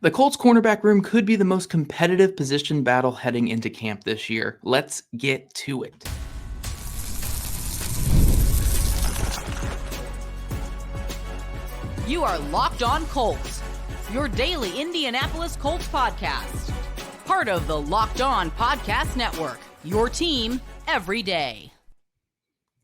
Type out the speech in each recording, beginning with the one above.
The Colts cornerback room could be the most competitive position battle heading into camp this year. Let's get to it. You are Locked On Colts, your daily Indianapolis Colts podcast. Part of the Locked On Podcast Network, your team every day.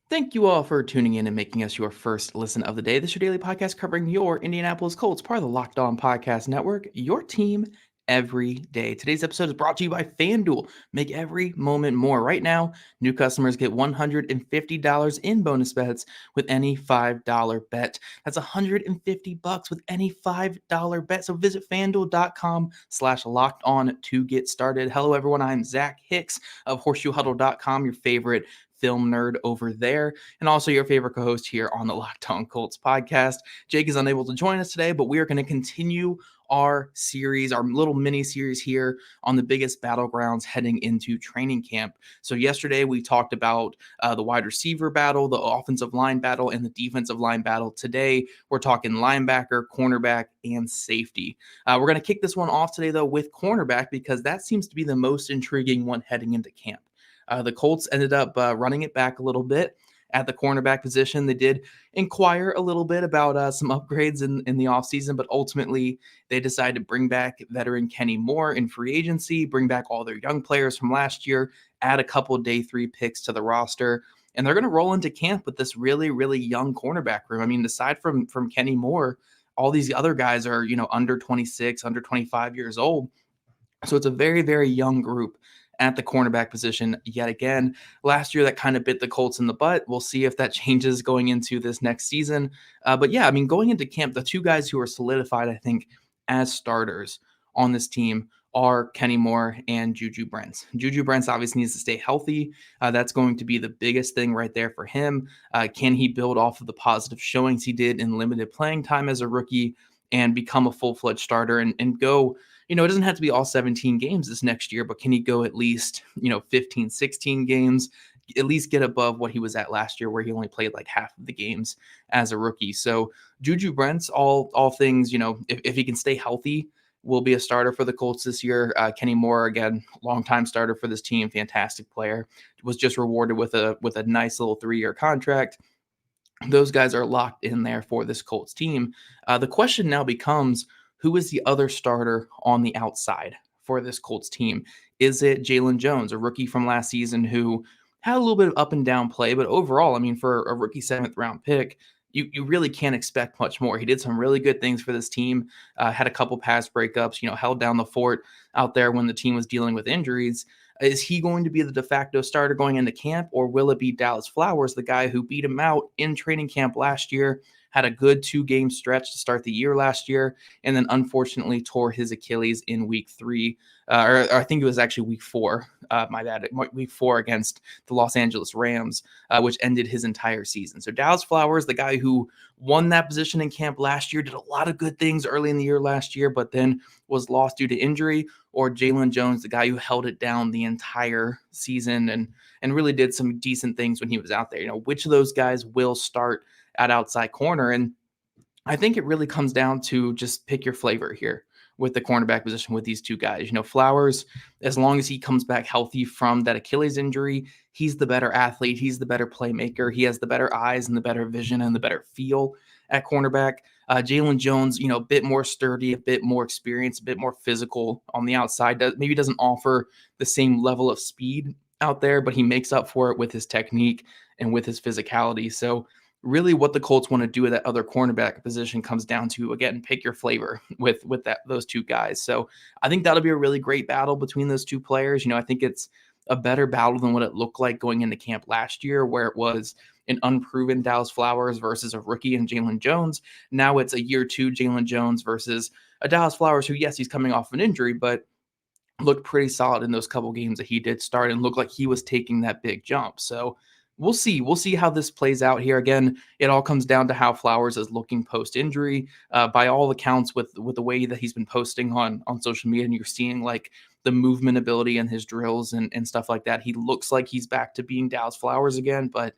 Thank you all for tuning in and making us your first listen of the day. This is your daily podcast covering your Indianapolis Colts, part of the Locked On Podcast Network, your team every day. Today's episode is brought to you by FanDuel. Make every moment more. Right now, new customers get $150 in bonus bets with any $5 bet. That's $150 with any $5 bet. So visit FanDuel.com/LockedOn to get started. Hello, everyone. I'm Zach Hicks of HorseshoeHuddle.com, your favorite film nerd over there, and also your favorite co-host here on the Locked On Colts podcast. Jake is unable to join us today, but we are going to continue our series, our little mini series here on the biggest battlegrounds heading into training camp. So yesterday we talked about the wide receiver battle, the offensive line battle, and the defensive line battle. Today we're talking linebacker, cornerback, and safety. We're going to kick this one off today though with cornerback because that seems to be the most intriguing one heading into camp. The Colts ended up running it back a little bit at the cornerback position. They did inquire a little bit about some upgrades in the offseason, but ultimately they decided to bring back veteran Kenny Moore in free agency, bring back all their young players from last year, add a couple day 3 picks to the roster, and they're going to roll into camp with this really, really young cornerback room. I mean, aside from Kenny Moore, all these other guys are, under 26, under 25 years old. So it's a very, very young group at the cornerback position yet again. Last year, that kind of bit the Colts in the butt. We'll see if that changes going into this next season. But yeah, I mean, going into camp, the two guys who are solidified, I think, as starters on this team are Kenny Moore and Juju Brents. Juju Brents obviously needs to stay healthy. That's going to be the biggest thing right there for him. Can he build off of the positive showings he did in limited playing time as a rookie and become a full-fledged starter and go, it doesn't have to be all 17 games this next year, but can he go at least, 15, 16 games, at least get above what he was at last year where he only played like half of the games as a rookie. So Juju Brents, all things, if he can stay healthy, will be a starter for the Colts this year. Kenny Moore, again, longtime starter for this team, fantastic player, was just rewarded with a nice little 3-year contract. Those guys are locked in there for this Colts team. The question now becomes, who is the other starter on the outside for this Colts team? Is it Jaylon Jones, a rookie from last season who had a little bit of up and down play, but overall, I mean, for a rookie 7th round pick, you really can't expect much more. He did some really good things for this team, had a couple pass breakups, held down the fort out there when the team was dealing with injuries. Is he going to be the de facto starter going into camp, or will it be Dallis Flowers, the guy who beat him out in training camp last year, had a good 2-game stretch to start the year last year, and then unfortunately tore his Achilles in week 3, or I think it was actually week 4, my bad, week 4 against the Los Angeles Rams, which ended his entire season. So Dallis Flowers, the guy who won that position in camp last year, did a lot of good things early in the year last year, but then was lost due to injury, or Jaylon Jones, the guy who held it down the entire season and really did some decent things when he was out there. Which of those guys will start at outside corner? And I think it really comes down to just pick your flavor here with the cornerback position with these two guys. Flowers, as long as he comes back healthy from that Achilles injury, he's the better athlete. He's the better playmaker. He has the better eyes and the better vision and the better feel at cornerback. Jaylon Jones, a bit more sturdy, a bit more experienced, a bit more physical on the outside. Maybe doesn't offer the same level of speed out there, but he makes up for it with his technique and with his physicality. So really what the Colts want to do at that other cornerback position comes down to, again, pick your flavor with those two guys. So I think that'll be a really great battle between those two players. I think it's a better battle than what it looked like going into camp last year, where it was an unproven Dallis Flowers versus a rookie in Jaylon Jones. Now it's a year 2 Jaylon Jones versus a Dallis Flowers who, yes, he's coming off an injury, but looked pretty solid in those couple games that he did start and looked like he was taking that big jump. So we'll see. We'll see how this plays out here. Again, it all comes down to how Flowers is looking post-injury. By all accounts, with the way that he's been posting on social media, and you're seeing like the movement ability in his drills and stuff like that, he looks like he's back to being Dallis Flowers again, but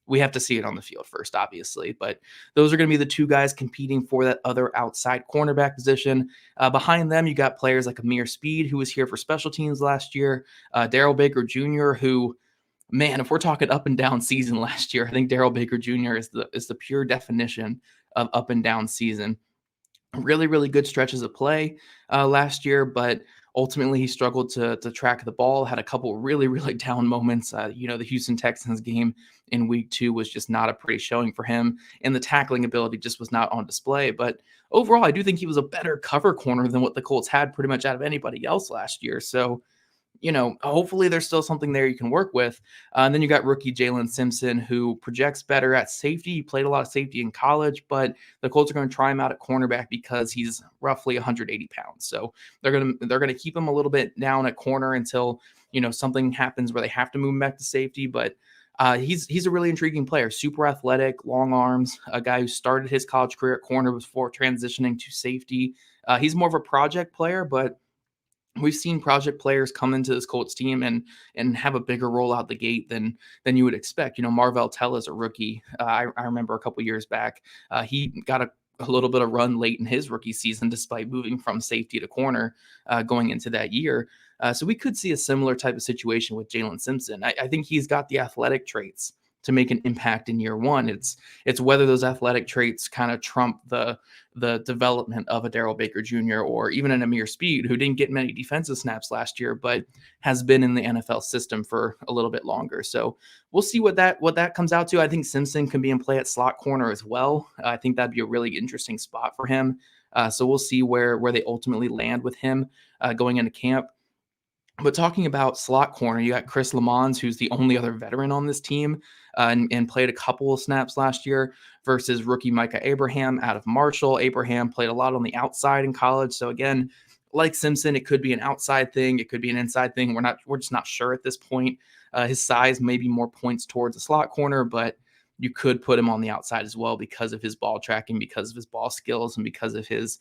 we have to see it on the field first, obviously. But those are going to be the two guys competing for that other outside cornerback position. Behind them, you got players like Amir Speed, who was here for special teams last year, Darrell Baker Jr., who, man, if we're talking up and down season last year, I think Darrell Baker Jr. is the pure definition of up and down season. Really, really good stretches of play last year, but ultimately he struggled to track the ball, had a couple really, really down moments. The Houston Texans game in week 2 was just not a pretty showing for him, and the tackling ability just was not on display. But overall, I do think he was a better cover corner than what the Colts had pretty much out of anybody else last year. So, hopefully there's still something there you can work with. And then you got rookie Jaylon Simpson, who projects better at safety. He played a lot of safety in college, but the Colts are going to try him out at cornerback because he's roughly 180 pounds. So they're going to keep him a little bit down at corner until, something happens where they have to move him back to safety. But he's a really intriguing player, super athletic, long arms, a guy who started his college career at corner before transitioning to safety. He's more of a project player, but we've seen project players come into this Colts team and have a bigger role out the gate than you would expect. Marvell Tell is a rookie. I remember a couple years back, he got a little bit of run late in his rookie season, despite moving from safety to corner going into that year. So we could see a similar type of situation with Jaylon Simpson. I think he's got the athletic traits to make an impact in year one. It's whether those athletic traits kind of trump the development of a Darrell Baker Jr. or even an Amir Speed, who didn't get many defensive snaps last year, but has been in the NFL system for a little bit longer. So we'll see what that comes out to. I think Simpson can be in play at slot corner as well. I think that'd be a really interesting spot for him. So we'll see where they ultimately land with him going into camp. But talking about slot corner, you got Chris Lamons, who's the only other veteran on this team and played a couple of snaps last year, versus rookie Micah Abraham out of Marshall. Abraham played a lot on the outside in college. So again, like Simpson, it could be an outside thing. It could be an inside thing. We're just not sure at this point. His size maybe more points towards a slot corner, but you could put him on the outside as well because of his ball tracking, because of his ball skills, and because of his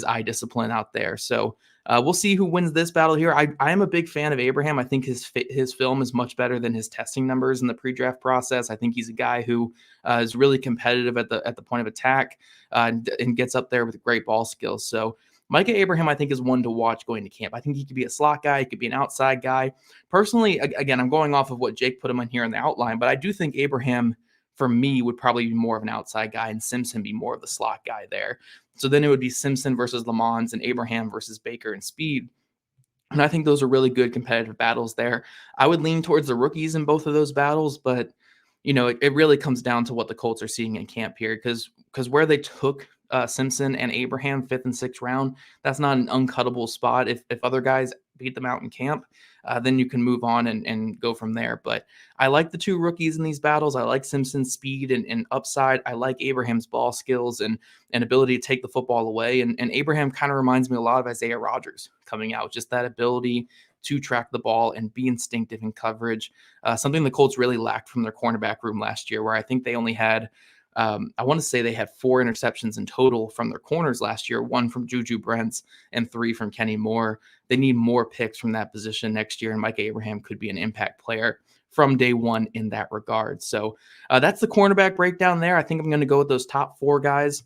eye discipline out there. So we'll see who wins this battle here. I am a big fan of Abraham. I think his film is much better than his testing numbers in the pre-draft process. I think he's a guy who is really competitive at the point of attack and gets up there with great ball skills. So Micah Abraham, I think, is one to watch going to camp. I think he could be a slot guy. He could be an outside guy. Personally, again, I'm going off of what Jake put him on here in the outline, but I do think Abraham, for me, would probably be more of an outside guy and Simpson be more of the slot guy there. So then it would be Simpson versus Lamons and Abraham versus Baker and Speed. And I think those are really good competitive battles there. I would lean towards the rookies in both of those battles, but it really comes down to what the Colts are seeing in camp here, because where they took Simpson and Abraham 5th and 6th round, that's not an uncuttable spot. If other guys beat them out in camp, then you can move on and go from there. But I like the two rookies in these battles. I like Simpson's speed and upside. I like Abraham's ball skills and ability to take the football away. And Abraham kind of reminds me a lot of Isaiah Rodgers coming out, just that ability to track the ball and be instinctive in coverage, something the Colts really lacked from their cornerback room last year, where I think they only had I want to say they had 4 interceptions in total from their corners last year, 1 from Juju Brents and 3 from Kenny Moore. They need more picks from that position next year, and Mike Abraham could be an impact player from day one in that regard. So that's the cornerback breakdown there. I think I'm going to go with those top 4 guys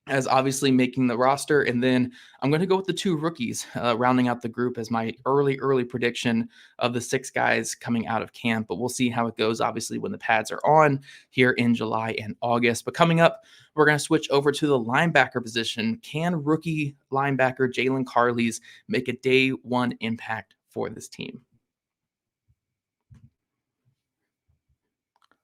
as obviously making the roster. And then I'm going to go with the 2 rookies rounding out the group as my early prediction of the 6 guys coming out of camp. But we'll see how it goes, obviously, when the pads are on here in July and August. But coming up, we're going to switch over to the linebacker position. Can rookie linebacker Jaylon Carlies make a day 1 impact for this team?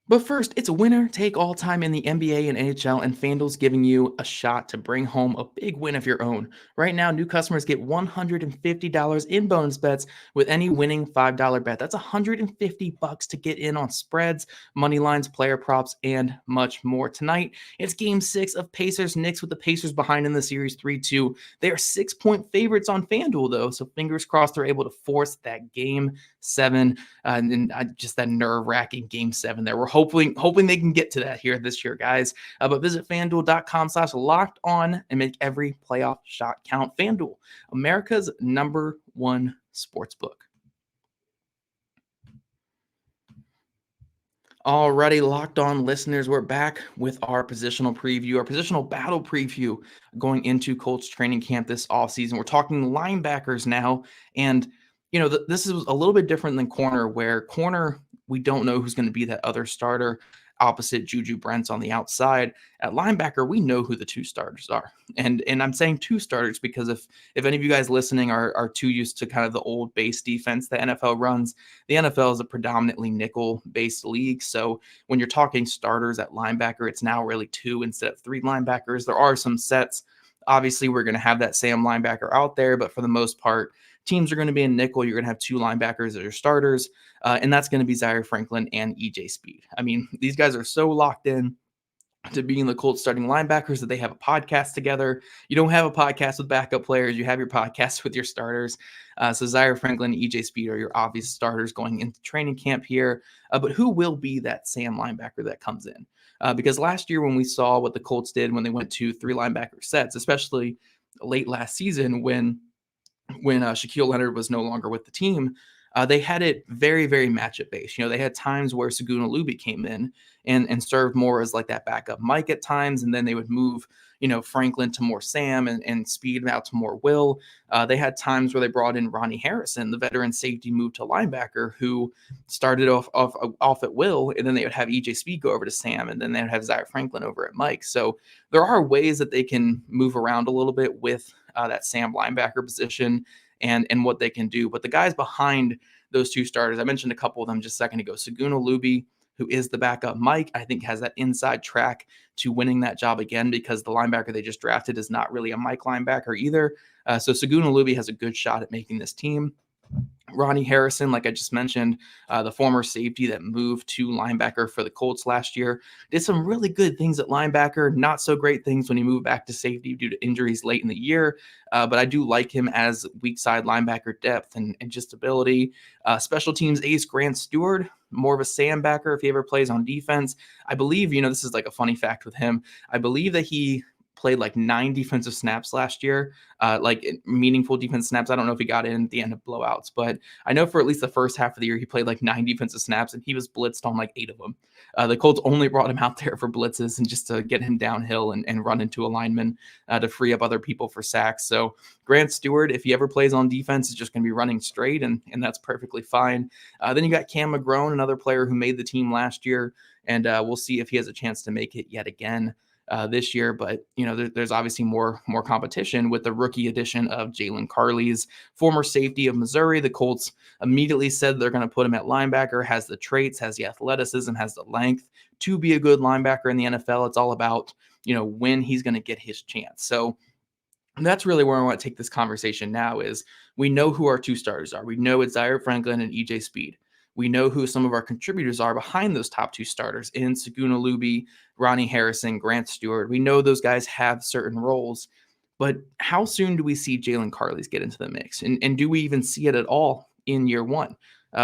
But first, it's a winner take all time in the NBA and NHL, and FanDuel's giving you a shot to bring home a big win of your own. Right now, new customers get $150 in bonus bets with any winning $5 bet. That's $150 to get in on spreads, money lines, player props, and much more. Tonight, it's Game 6 of Pacers-Knicks with the Pacers behind in the series 3-2. They are 6-point favorites on FanDuel, though, so fingers crossed they're able to force that Game 7 and just that nerve-wracking Game 7 there. We're hoping they can get to that here this year, guys. But visit FanDuel.com/locked on and make every playoff shot count. FanDuel, America's #1 sportsbook. Alrighty, Locked On listeners, we're back with our positional preview, our positional battle preview going into Colts training camp this offseason. We're talking linebackers now, and this is a little bit different than corner, where corner we don't know who's going to be that other starter opposite Juju Brents on the outside. At linebacker, we know who the two starters are, and I'm saying two starters because if any of you guys listening are too used to kind of the old base defense the NFL runs, the NFL is a predominantly nickel-based league. So when you're talking starters at linebacker, it's now really two instead of three linebackers. There are some sets. Obviously, we're going to have that Sam linebacker out there, but for the most part, teams are going to be in nickel. You're going to have two linebackers as your starters, and that's going to be Zaire Franklin and EJ Speed. I mean, these guys are so locked in to being the Colts starting linebackers that they have a podcast together. You don't have a podcast with backup players. You have your podcast with your starters. So Zaire Franklin and EJ Speed are your obvious starters going into training camp here. But who will be that Sam linebacker that comes in? Because last year when we saw what the Colts did when they went to three linebacker sets, especially late last season when Shaquille Leonard was no longer with the team, they had it very, very matchup based. They had times where Saguna Luby came in and served more as like that backup Mike at times, and then they would move, Franklin to more Sam and Speed out to more Will. They had times where they brought in Ronnie Harrison, the veteran safety, moved to linebacker, who started off at Will, and then they would have EJ Speed go over to Sam, and then they would have Zaire Franklin over at Mike. So there are ways that they can move around a little bit with that Sam linebacker position and what they can do. But the guys behind those two starters, I mentioned a couple of them just a second ago. Saguna Luby, who is the backup Mike, I think has that inside track to winning that job again, because the linebacker they just drafted is not really a Mike linebacker either. So Saguna Luby has a good shot at making this team. Ronnie Harrison, like I just mentioned, the former safety that moved to linebacker for the Colts last year, did some really good things at linebacker, not so great things when he moved back to safety due to injuries late in the year. But I do like him as weak side linebacker depth and just ability. Special teams ace Grant Stewart, more of a Sam backer if he ever plays on defense. I believe, this is like a funny fact with him. I believe that he played like 9 defensive snaps last year, like meaningful defense snaps. I don't know if he got in at the end of blowouts, but I know for at least the first half of the year, he played like 9 defensive snaps and he was blitzed on like 8 of them. The Colts only brought him out there for blitzes and just to get him downhill and run into a lineman to free up other people for sacks. So Grant Stewart, if he ever plays on defense, is just going to be running straight, and that's perfectly fine. Then you got Cam McGrone, another player who made the team last year, and we'll see if he has a chance to make it yet again this year. But there's obviously more competition with the rookie addition of Jaylon Carlies, former safety of Missouri. The Colts immediately said they're going to put him at linebacker. Has the traits, has the athleticism, has the length to be a good linebacker in the NFL. It's all about when he's going to get his chance. So that's really where I want to take this conversation now. Is we know who our two starters are. We know it's Zaire Franklin and EJ Speed. We know who some of our contributors are behind those top two starters in Saguna Luby, Ronnie Harrison, Grant Stewart. We know those guys have certain roles, but how soon do we see Jaylon Carlies get into the mix? And do we even see it at all in year one?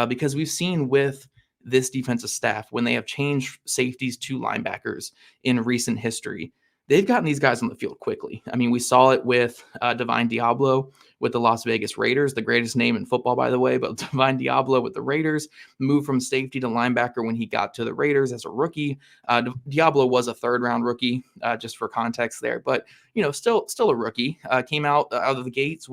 Because we've seen with this defensive staff, when they have changed safeties to linebackers in recent history, they've gotten these guys on the field quickly. I mean, we saw it with Divine Diablo with the Las Vegas Raiders, the greatest name in football, by the way, but Divine Diablo with the Raiders moved from safety to linebacker when he got to the Raiders as a rookie. Diablo was a third-round rookie, just for context there, but still a rookie. Came out of the gates,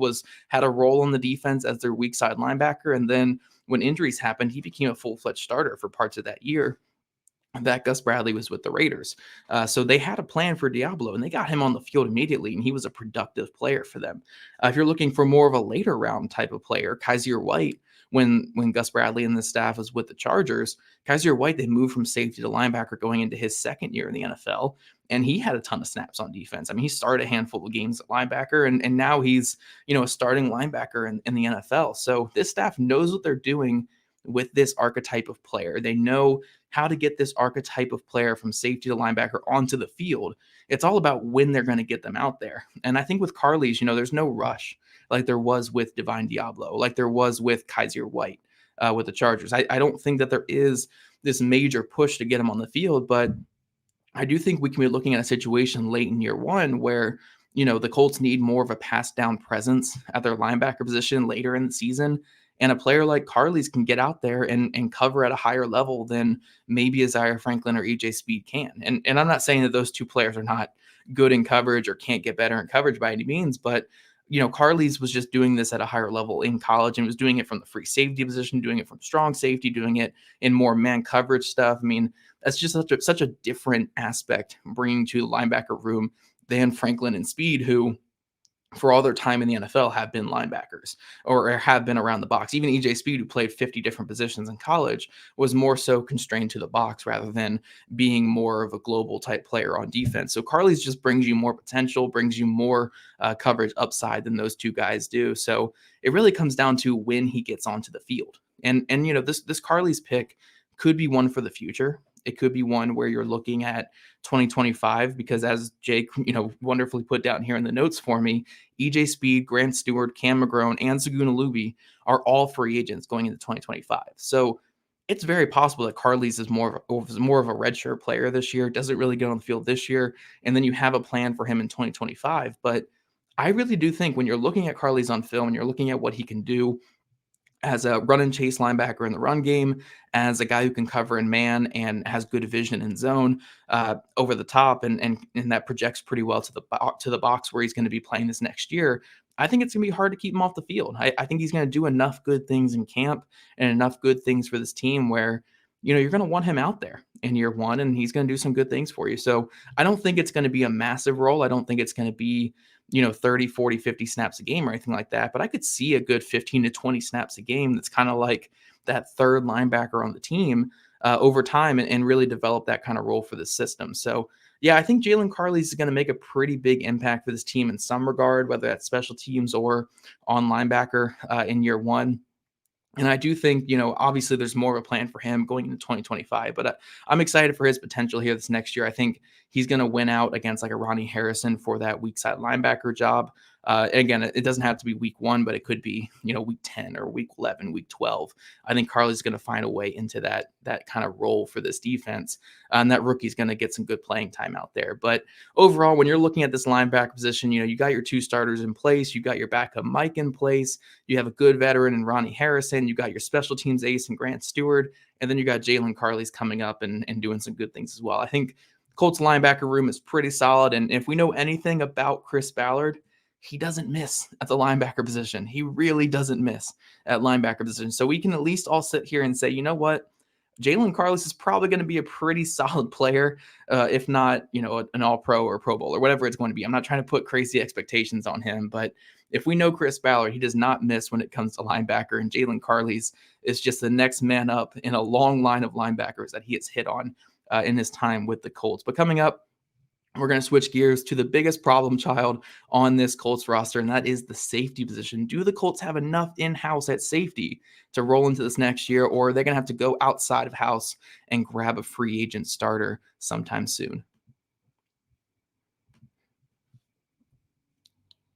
had a role in the defense as their weak side linebacker, and then when injuries happened, he became a full-fledged starter for parts of that year that Gus Bradley was with the Raiders. So they had a plan for Diablo, and they got him on the field immediately, and he was a productive player for them. If you're looking for more of a later round type of player, Kaiser White, when Gus Bradley and the staff was with the Chargers, Kaiser White, they moved from safety to linebacker going into his second year in the NFL, and he had a ton of snaps on defense. I mean, he started a handful of games at linebacker, and now he's a starting linebacker in the NFL. So this staff knows what they're doing with this archetype of player. They know how to get this archetype of player from safety to linebacker onto the field. It's all about when they're going to get them out there. And I think with Carlies, there's no rush like there was with Divine Diablo, like there was with Kaiser White with the Chargers. I don't think that there is this major push to get him on the field, but I do think we can be looking at a situation late in year one where the Colts need more of a pass down presence at their linebacker position later in the season. And a player like Carlies can get out there and cover at a higher level than maybe Isaiah Franklin or EJ Speed can. And I'm not saying that those two players are not good in coverage or can't get better in coverage by any means, but Carlies was just doing this at a higher level in college and was doing it from the free safety position, doing it from strong safety, doing it in more man coverage stuff. I mean, that's just such a different aspect bringing to the linebacker room than Franklin and Speed, who for all their time in the NFL have been linebackers or have been around the box. Even EJ Speed, who played 50 different positions in college, was more so constrained to the box rather than being more of a global type player on defense. So Carlies just brings you more potential, brings you more coverage upside than those two guys do. So it really comes down to when he gets onto the field. And this Carlies pick could be one for the future. It could be one where you're looking at 2025 because, as Jake, wonderfully put down here in the notes for me, EJ Speed, Grant Stewart, Cam McGrone, and Saguna Luby are all free agents going into 2025. So it's very possible that Carlies is more of a redshirt player this year, doesn't really get on the field this year, and then you have a plan for him in 2025. But I really do think when you're looking at Carlies on film and you're looking at what he can do as a run and chase linebacker in the run game, as a guy who can cover in man and has good vision in zone over the top, and that projects pretty well to the box where he's going to be playing this next year. I think it's going to be hard to keep him off the field. I think he's going to do enough good things in camp and enough good things for this team where you're going to want him out there in year one, and he's going to do some good things for you. So I don't think it's going to be a massive role. I don't think it's going to be 30, 40, 50 snaps a game or anything like that. But I could see a good 15 to 20 snaps a game that's kind of like that third linebacker on the team over time and really develop that kind of role for the system. So, yeah, I think Jaylon Carlies is going to make a pretty big impact for this team in some regard, whether that's special teams or on linebacker in year one. And I do think, obviously there's more of a plan for him going into 2025, but I'm excited for his potential here this next year. I think he's going to win out against like a Ronnie Harrison for that weak side linebacker job. Again, it doesn't have to be week 1, but it could be, week 10 or week 11, week 12. I think Carlies is going to find a way into that kind of role for this defense. And that rookie's going to get some good playing time out there. But overall, when you're looking at this linebacker position, you got your 2 starters in place. You got your backup Mike in place. You have a good veteran in Ronnie Harrison. You got your special teams ace and Grant Stewart. And then you got Jaylon Carlies coming up and doing some good things as well. I think Colts linebacker room is pretty solid. And if we know anything about Chris Ballard, he doesn't miss at the linebacker position. He really doesn't miss at linebacker position. So we can at least all sit here and say, you know what? Jaylon Carlies is probably going to be a pretty solid player, if not, an all-pro or Pro Bowl or whatever it's going to be. I'm not trying to put crazy expectations on him, but if we know Chris Ballard, he does not miss when it comes to linebacker, and Jaylon Carlies is just the next man up in a long line of linebackers that he has hit on in his time with the Colts. But coming up, we're going to switch gears to the biggest problem child on this Colts roster, and that is the safety position. Do the Colts have enough in-house at safety to roll into this next year, or are they going to have to go outside of house and grab a free agent starter sometime soon?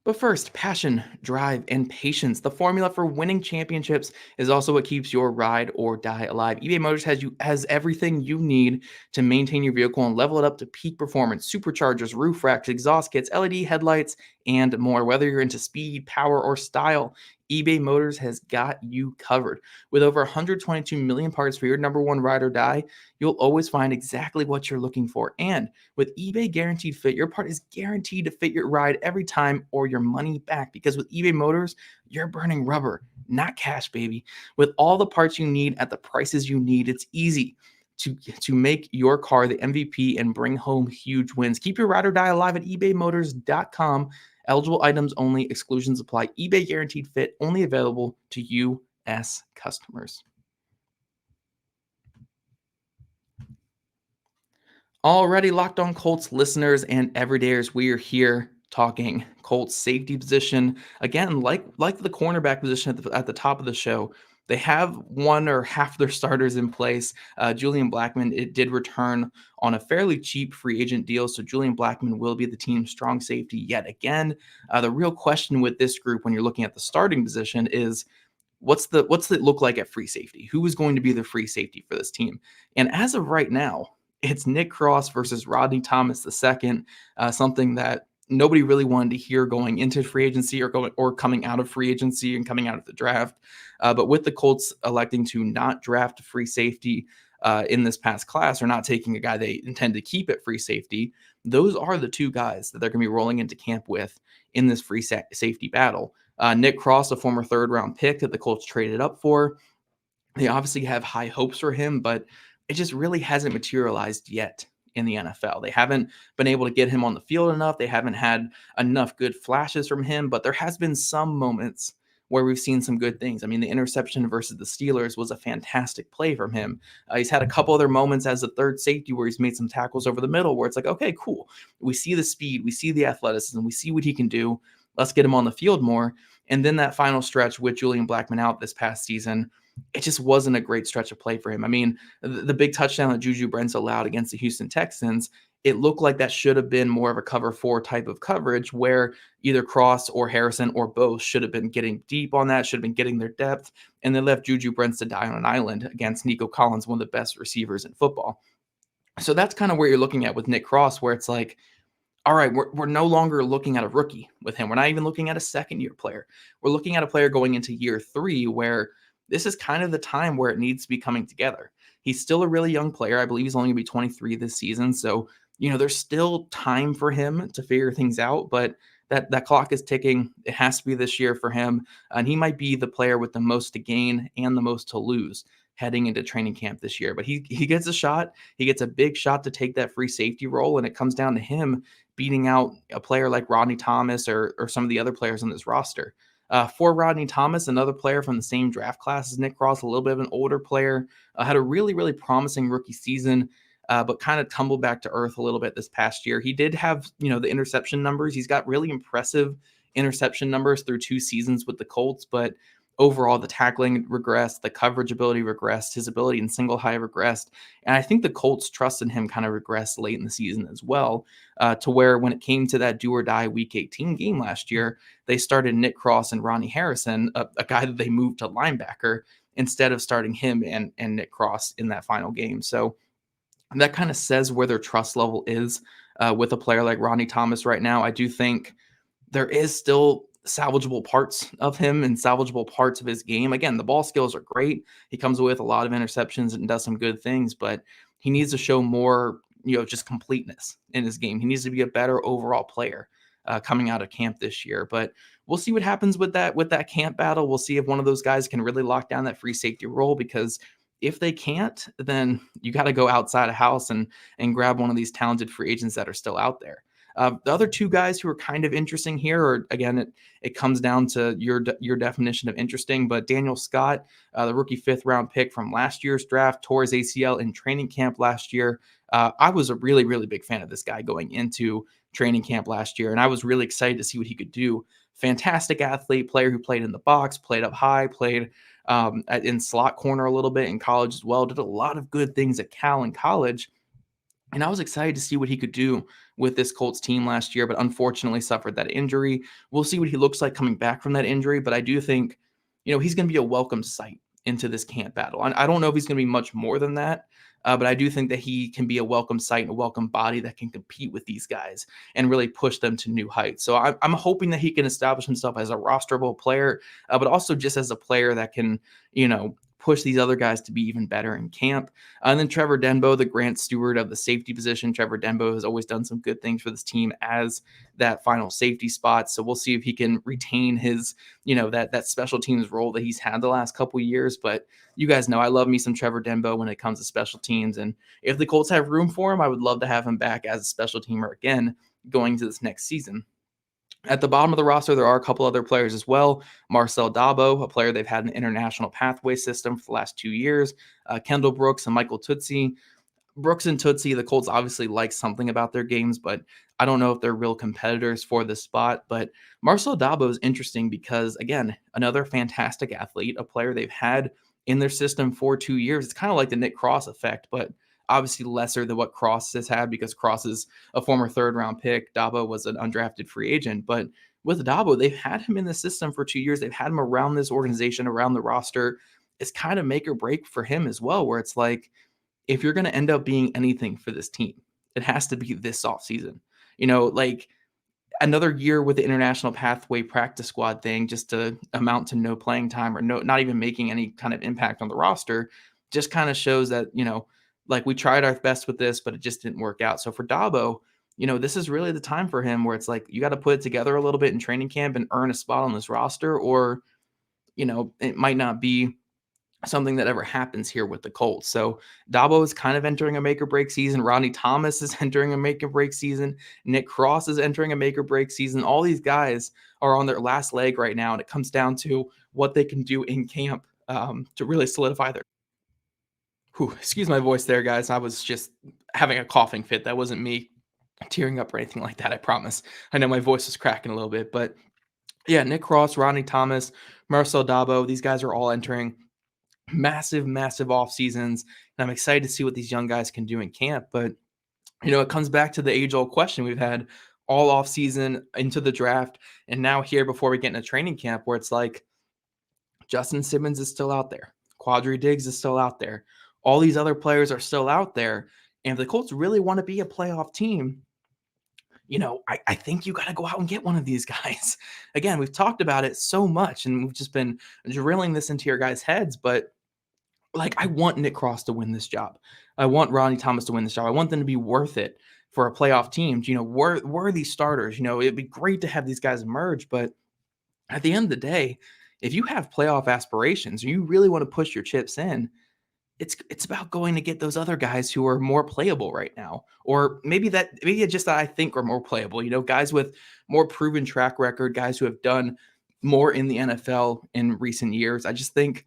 But first, passion, drive, and patience. The formula for winning championships is also what keeps your ride or die alive. eBay Motors has everything you need to maintain your vehicle and level it up to peak performance. Superchargers, roof racks, exhaust kits, LED headlights, and more. Whether you're into speed, power, or style, eBay Motors has got you covered. With over 122 million parts for your number one ride or die, you'll always find exactly what you're looking for. And with eBay Guaranteed Fit, your part is guaranteed to fit your ride every time or your money back. Because with eBay Motors, you're burning rubber, not cash, baby. With all the parts you need at the prices you need, it's easy to make your car the MVP and bring home huge wins. Keep your ride or die alive at ebaymotors.com. Eligible items only. Exclusions apply. eBay Guaranteed Fit only available to U.S. customers. Already, Locked On Colts listeners and everydayers, we are here talking Colts safety position. Again, like the cornerback position at the top of the show, they have one or half their starters in place. Julian Blackmon, it did return on a fairly cheap free agent deal, so Julian Blackmon will be the team's strong safety yet again. The real question with this group when you're looking at the starting position is, what's it look like at free safety? Who is going to be the free safety for this team? And as of right now, it's Nick Cross versus Rodney Thomas II, something that nobody really wanted to hear going into free agency or coming out of free agency and coming out of the draft. But with the Colts electing to not draft a free safety in this past class, or not taking a guy they intend to keep at free safety, those are the two guys that they're going to be rolling into camp with in this free safety battle. Nick Cross, a former third-round pick that the Colts traded up for, they obviously have high hopes for him, but it just really hasn't materialized yet in the NFL. They haven't been able to get him on the field enough. They haven't had enough good flashes from him, but there has been some moments where we've seen some good things. I mean, the interception versus the Steelers was a fantastic play from him. He's had a couple other moments as a third safety where he's made some tackles over the middle where it's like, okay, cool. We see the speed, we see the athleticism, we see what he can do. Let's get him on the field more. And then that final stretch with Julian Blackmon out this past season, it just wasn't a great stretch of play for him. I mean, the big touchdown that Juju Brents allowed against the Houston Texans, it looked like that should have been more of a cover 4 type of coverage where either Cross or Harrison or both should have been getting deep on that, should have been getting their depth, and they left Juju Brents to die on an island against Nico Collins, one of the best receivers in football. So that's kind of where you're looking at with Nick Cross, where it's like, all right, we're no longer looking at a rookie with him. We're not even looking at a second-year player. We're looking at a player going into year 3 where this is kind of the time where it needs to be coming together. He's still a really young player. I believe he's only going to be 23 this season. So, there's still time for him to figure things out, but that clock is ticking. It has to be this year for him. And he might be the player with the most to gain and the most to lose heading into training camp this year. But he gets a shot. He gets a big shot to take that free safety role, and it comes down to him beating out a player like Rodney Thomas or some of the other players on this roster. For Rodney Thomas, another player from the same draft class as Nick Cross, a little bit of an older player, had a really, really promising rookie season, but kind of tumbled back to earth a little bit this past year. He did have, the interception numbers. He's got really impressive interception numbers through 2 seasons with the Colts, but overall the tackling regressed, the coverage ability regressed, his ability in single high regressed. And I think the Colts trust in him kind of regressed late in the season as well, to where when it came to that do or die week 18 game last year, they started Nick Cross and Ronnie Harrison, a guy that they moved to linebacker, instead of starting him and Nick Cross in that final game. So that kind of says where their trust level is with a player like Rodney Thomas right now. I do think there is still salvageable parts of him and salvageable parts of his game. Again, the ball skills are great. He comes away with a lot of interceptions and does some good things, but he needs to show more, just completeness in his game. He needs to be a better overall player coming out of camp this year. But we'll see what happens with that camp battle. We'll see if one of those guys can really lock down that free safety role, because if they can't, then you got to go outside a house and grab one of these talented free agents that are still out there. The other 2 guys who are kind of interesting here, or again, it comes down to your definition of interesting, but Daniel Scott, the rookie 5th round pick from last year's draft, tore his ACL in training camp last year. I was a really, really big fan of this guy going into training camp last year, and I was really excited to see what he could do. Fantastic athlete, player who played in the box, played up high, played in slot corner a little bit in college as well, did a lot of good things at Cal in college. And I was excited to see what he could do with this Colts team last year, but unfortunately suffered that injury. We'll see what he looks like coming back from that injury, but I do think, he's going to be a welcome sight into this camp battle. I don't know if he's going to be much more than that, but I do think that he can be a welcome sight and a welcome body that can compete with these guys and really push them to new heights. So I'm hoping that he can establish himself as a rosterable player, but also just as a player that can, push these other guys to be even better in camp. And then Trevor Denbo, the Grant Stewart of the safety position. Trevor Denbo has always done some good things for this team as that final safety spot. So we'll see if he can retain his, that special teams role that he's had the last couple of years. But you guys know I love me some Trevor Denbo when it comes to special teams. And if the Colts have room for him, I would love to have him back as a special teamer again going to this next season. At the bottom of the roster, there are a couple other players as well. Marcel Dabo, a player they've had an international pathway system for the last 2 years. Kendall Brooks and Michael Tootsie. Brooks and Tootsie, the Colts obviously like something about their games, but I don't know if they're real competitors for this spot. But Marcel Dabo is interesting because, again, another fantastic athlete, a player they've had in their system for 2 years. It's kind of like the Nick Cross effect, but obviously lesser than what Cross has had, because Cross is a former 3rd round pick. Dabo was an undrafted free agent. But with Dabo, they've had him in the system for 2 years. They've had him around this organization, around the roster. It's kind of make or break for him as well, where it's like, if you're going to end up being anything for this team, it has to be this offseason. another year with the international pathway practice squad thing just to amount to no playing time or not even making any kind of impact on the roster just kind of shows that, like we tried our best with this, but it just didn't work out. So for Dabo, this is really the time for him where it's like you got to put it together a little bit in training camp and earn a spot on this roster, or, it might not be something that ever happens here with the Colts. So Dabo is kind of entering a make or break season. Rodney Thomas is entering a make or break season. Nick Cross is entering a make or break season. All these guys are on their last leg right now, and it comes down to what they can do in camp to really solidify their. Excuse my voice there, guys. I was just having a coughing fit. That wasn't me tearing up or anything like that, I promise. I know my voice is cracking a little bit, but yeah, Nick Cross, Rodney Thomas, Marcel Dabo, these guys are all entering massive off seasons, and I'm excited to see what these young guys can do in camp. But it comes back to the age-old question we've had all off season into the draft, and now here before we get into training camp, where it's like Justin Simmons is still out there, Quadri Diggs is still out there, all these other players are still out there, and if the Colts really want to be a playoff team, I think you got to go out and get one of these guys. Again, we've talked about it so much, and we've just been drilling this into your guys' heads, but like, I want Nick Cross to win this job. I want Rodney Thomas to win this job. I want them to be worth it for a playoff team. Worthy starters. It'd be great to have these guys emerge, but at the end of the day, if you have playoff aspirations, or you really want to push your chips in, it's about going to get those other guys who are more playable right now, or maybe it's just that I think are more playable. Guys with more proven track record, guys who have done more in the NFL in recent years. I just think,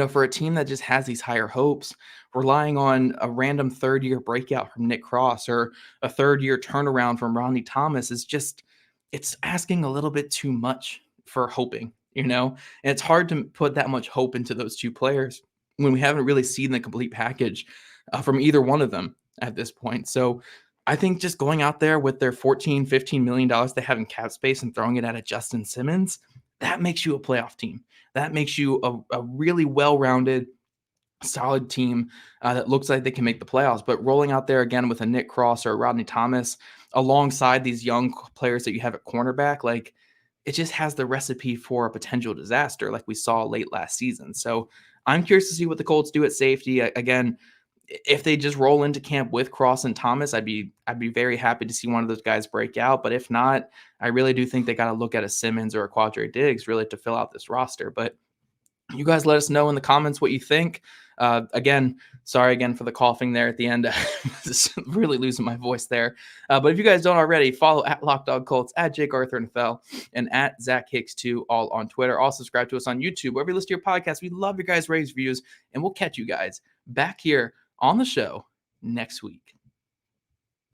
for a team that just has these higher hopes, relying on a random third-year breakout from Nick Cross or a third-year turnaround from Rodney Thomas is just, it's asking a little bit too much for hoping, and it's hard to put that much hope into those two players when we haven't really seen the complete package from either one of them at this point. So I think just going out there with their $14-15 million they have in cap space and throwing it at a Justin Simmons, that makes you a playoff team. That makes you a really well-rounded, solid team that looks like they can make the playoffs. But rolling out there again with a Nick Cross or a Rodney Thomas alongside these young players that you have at cornerback, like, it just has the recipe for a potential disaster like we saw late last season. So I'm curious to see what the Colts do at safety. Again, if they just roll into camp with Cross and Thomas, I'd be very happy to see one of those guys break out. But if not, I really do think they got to look at a Simmons or a Quadri Diggs really to fill out this roster. But you guys let us know in the comments what you think. Again, sorry again for the coughing there at the end. Just really losing my voice there. But if you guys don't already, follow at Locked On Colts, at Jake Arthur NFL, and at Zach Hicks 2, all on Twitter. Also subscribe to us on YouTube, wherever you listen to your podcast. We love your guys' ratings, reviews, and we'll catch you guys back here on the show next week.